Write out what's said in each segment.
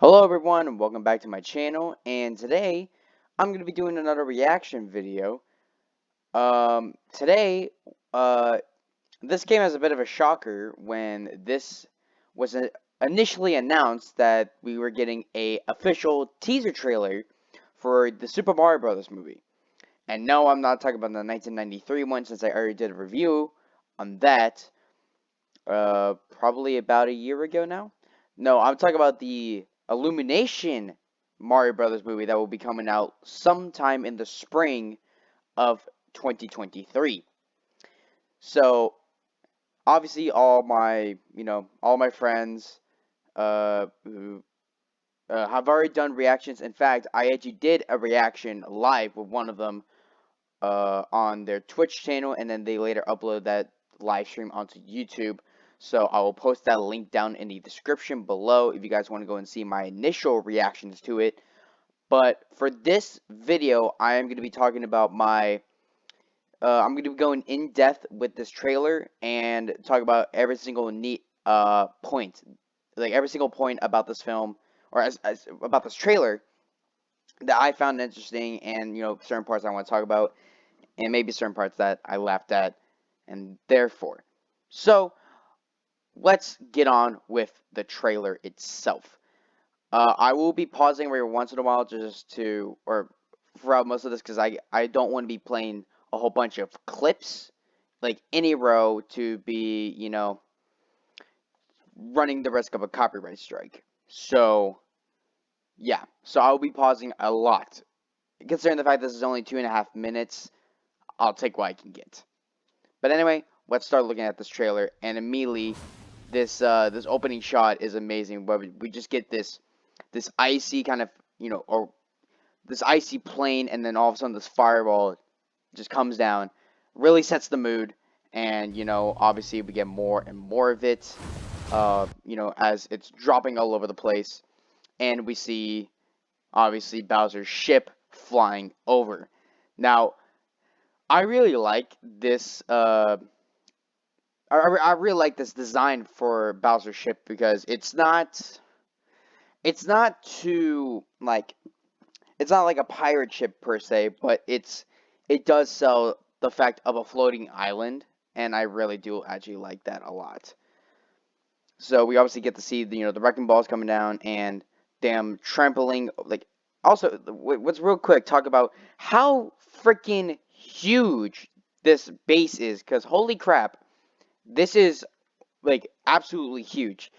Hello everyone and welcome back to my channel, and today I'm going to be doing another reaction video. Today, uh, this game has a bit of a shocker when this was initially announced that we were getting a official teaser trailer for the Super Mario Bros. Movie. And no, I'm not talking about the 1993 one since I already did a review on that, probably about a year ago now. No, I'm talking about the Illumination Mario Brothers movie that will be coming out sometime in the spring of 2023. So obviously, all my friends, who have already done reactions. In fact, I actually did a reaction live with one of them, on their Twitch channel, and then they later upload that live stream onto YouTube. So I will post that link down in the description below if you guys want to go and see my initial reactions to it. But for this video, I am going to be talking about I'm going to be going in depth with this trailer and talk about every single neat point, like every single point about this film or as about this trailer that I found interesting, and certain parts I want to talk about, and maybe certain parts that I laughed at, and therefore. So, let's get on with the trailer itself. I will be pausing every once in a while just to, or throughout most of this, because I don't want to be playing a whole bunch of clips, like in a row, to be, running the risk of a copyright strike. So, yeah. So I'll be pausing a lot. Considering the fact this is only 2.5 minutes, I'll take what I can get. But anyway, let's start looking at this trailer, and immediately this opening shot is amazing. Where we just get this icy kind of or this icy plane, and then all of a sudden this fireball just comes down, really sets the mood, and obviously we get more and more of it. As it's dropping all over the place, and we see obviously Bowser's ship flying over. Now, I really like this. I really like this design for Bowser's ship because it's not too like it's not like a pirate ship per se, but it does sell the fact of a floating island, and I really do actually like that a lot. So we obviously get to see the wrecking balls coming down and them trampling like. Also, what's real quick, talk about how freaking huge this base is, because holy crap, this is like absolutely huge.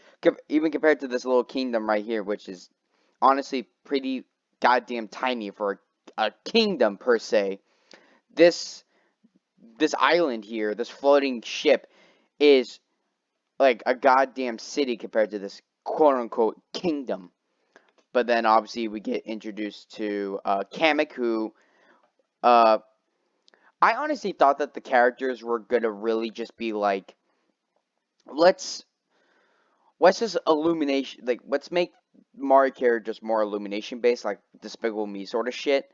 Even compared to this little kingdom right here, which is honestly pretty goddamn tiny for a kingdom per se. This this island here, this floating ship, is like a goddamn city compared to this quote unquote kingdom. But then obviously we get introduced to Kamek, who uh, I honestly thought that the characters were gonna really just be like, let's let's just illumination, like let's make Mario characters more illumination based, like Despicable Me sort of shit.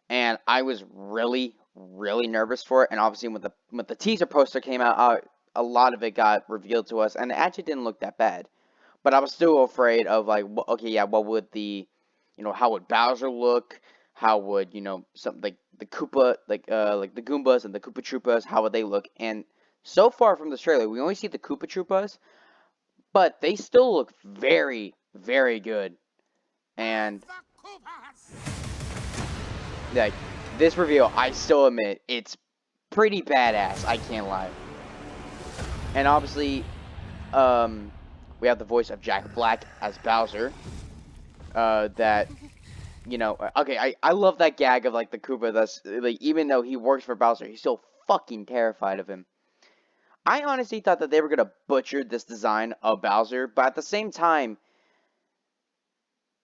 And I was really, really nervous for it. And obviously, when the teaser poster came out, a lot of it got revealed to us, and it actually didn't look that bad. But I was still afraid of like, okay, yeah, what would how would Bowser look? How would some like the Koopa, like the Goombas and the Koopa Troopas? How would they look? And so far from this trailer, we only see the Koopa Troopas, but they still look very, very good. And like this reveal, I still admit it's pretty badass. I can't lie. And obviously, um, we have the voice of Jack Black as Bowser. That okay, I love that gag of like the Koopa. That's like, even though he works for Bowser, he's still fucking terrified of him. I honestly thought that they were gonna butcher this design of Bowser, but at the same time,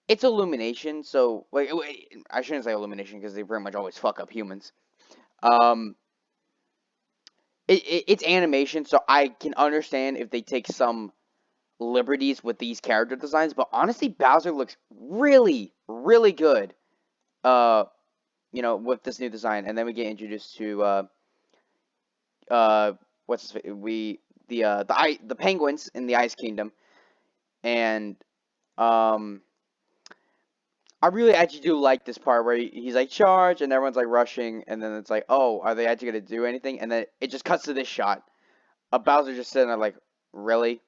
it's Illumination, so wait, I shouldn't say Illumination because they pretty much always fuck up humans. Um, it's animation, so I can understand if they take some liberties with these character designs, but honestly, Bowser looks really, really good. Uh, with this new design, and then we get introduced to uh, what's his, we the penguins in the Ice Kingdom, and um I really actually do like this part where he's like charge and everyone's like rushing and then it's like, oh, are they actually gonna do anything? And then it just cuts to this shot. A Bowser just sitting there like, really?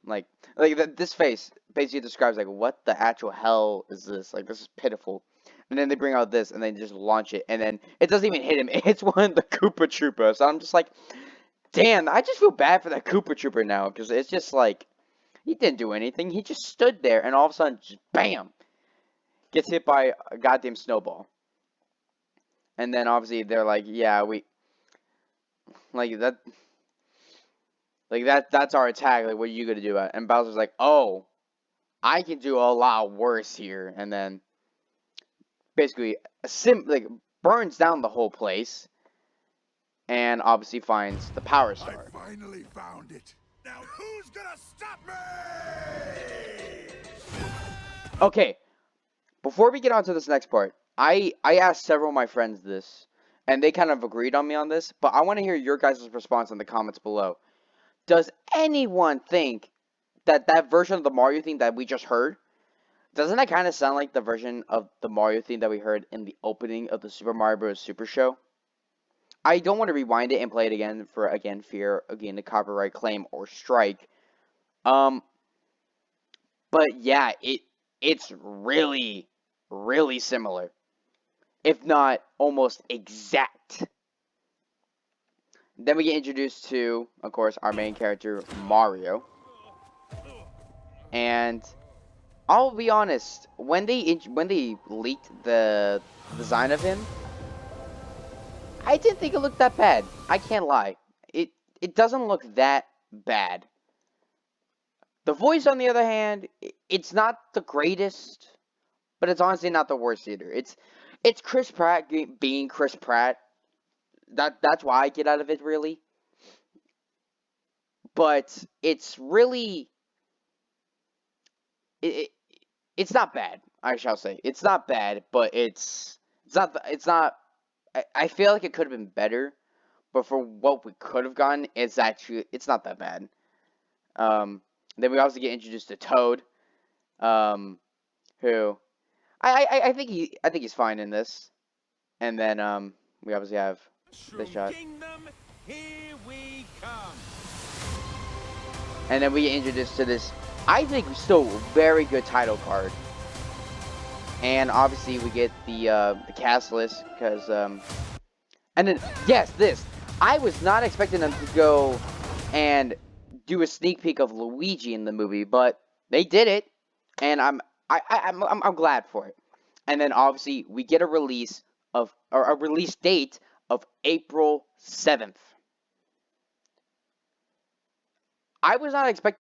This face basically describes like, what the actual hell is this? Like, this is pitiful. And then they bring out this and they just launch it and then it doesn't even hit him. It hits one of the Koopa Troopers. So I'm just like, damn, I just feel bad for that Koopa Trooper now because it's just like, he didn't do anything. He just stood there and all of a sudden, just bam, gets hit by a goddamn snowball. And then obviously they're like, yeah, we like that that's our attack. Like, what are you gonna do about it? And Bowser's like, oh, I can do a lot worse here. And then basically burns down the whole place and obviously finds the Power Star. I finally found it. Now who's gonna stop me? Okay, before we get on to this next part, I asked several of my friends this, and they kind of agreed on me on this, but I want to hear your guys' response in the comments below. Does anyone think that that version of the Mario theme that we just heard, doesn't that kind of sound like the version of the Mario theme that we heard in the opening of the Super Mario Bros. Super Show? I don't want to rewind it and play it again for, again, fear, again, the copyright claim or strike. Um, but yeah, it's really, really similar, if not almost exact. Then we get introduced to, of course, our main character, Mario. And I'll be honest, when they leaked the design of him, I didn't think it looked that bad. I can't lie. It doesn't look that bad. The voice, on the other hand, it's not the greatest, but it's honestly not the worst either. It's Chris Pratt being Chris Pratt. That's why I get out of it, really. But it's really it it's not bad. I shall say it's not bad, but it's not. I feel like it could have been better, but for what we could have gotten, it's not that bad. Then we also get introduced to Toad, who I think he's fine in this. And then we obviously have this shot. Kingdom, here we come. And then we get introduced to this, I think, still very good title card. And obviously we get the cast list because and then yes, this I was not expecting them to go and do a sneak peek of Luigi in the movie, but they did it, and I'm glad for it. And then obviously we get a release date of April 7th. I was not expecting.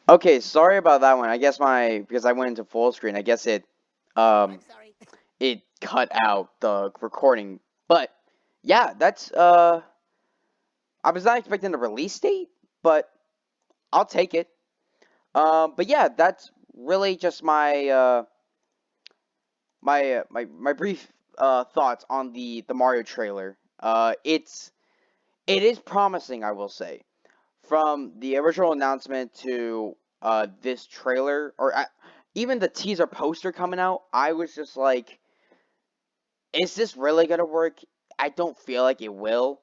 Okay, sorry about that one. I guess because I went into full screen, I guess it cut out the recording. But yeah, that's I was not expecting a release date, but I'll take it. But yeah, that's really just my brief thoughts on the Mario trailer. It is promising, I will say. From the original announcement to this trailer, or even the teaser poster coming out, I was just like, is this really gonna work? I don't feel like it will.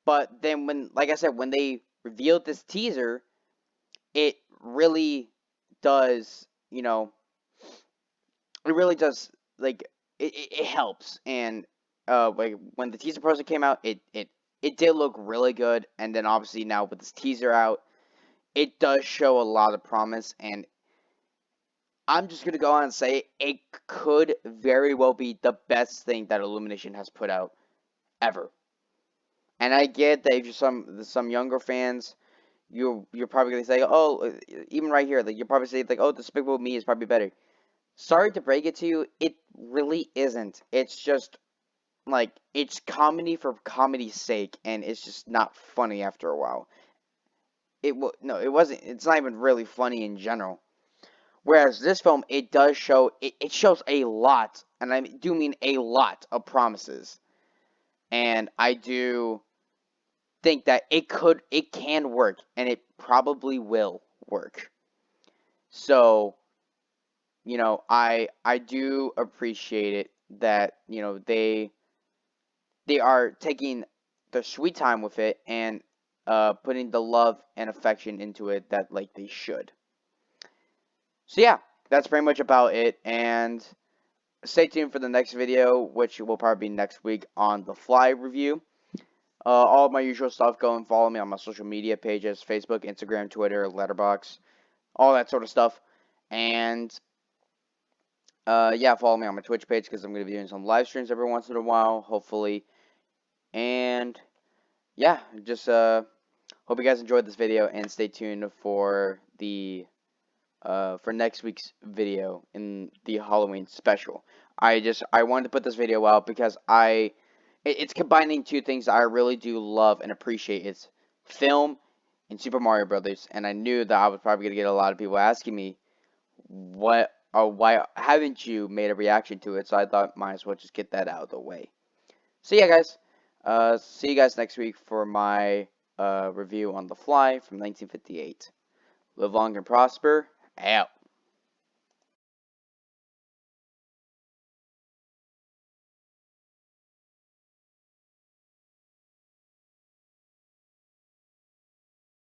But then like I said, when they revealed this teaser, it really does, it really does, like, it helps. And like when the teaser poster came out, it did look really good. And then obviously now with this teaser out, it does show a lot of promise. And I'm just gonna go on and say it could very well be the best thing that Illumination has put out ever. And I get that if you're some younger fans, you're probably gonna say, oh, even right here, like you're probably say like, oh, Despicable Me is probably better. Sorry to break it to you, it really isn't. It's just like it's comedy for comedy's sake, and it's just not funny after a while. No, it wasn't. It's not even really funny in general. Whereas this film, it does show it shows a lot, and I do mean a lot of promises, and I do think that it can work, and it probably will work. So you know, I do appreciate it that, you know, they are taking their sweet time with it and putting the love and affection into it that like they should. So yeah, that's pretty much about it, and stay tuned for the next video, which will probably be next week on the Fly review. All of my usual stuff, go and follow me on my social media pages, Facebook, Instagram, Twitter, Letterboxd, all that sort of stuff. And yeah, follow me on my Twitch page because I'm going to be doing some live streams every once in a while, hopefully. And yeah, just hope you guys enjoyed this video, and stay tuned for the for next week's video in the Halloween special. I wanted to put this video out because it's combining two things I really do love and appreciate. It's film and Super Mario Brothers, and I knew that I was probably gonna get a lot of people asking me what or why haven't you made a reaction to it. So I thought might as well just get that out of the way. So yeah, guys, see you guys next week for my review on The Fly from 1958. Live long and prosper. Out.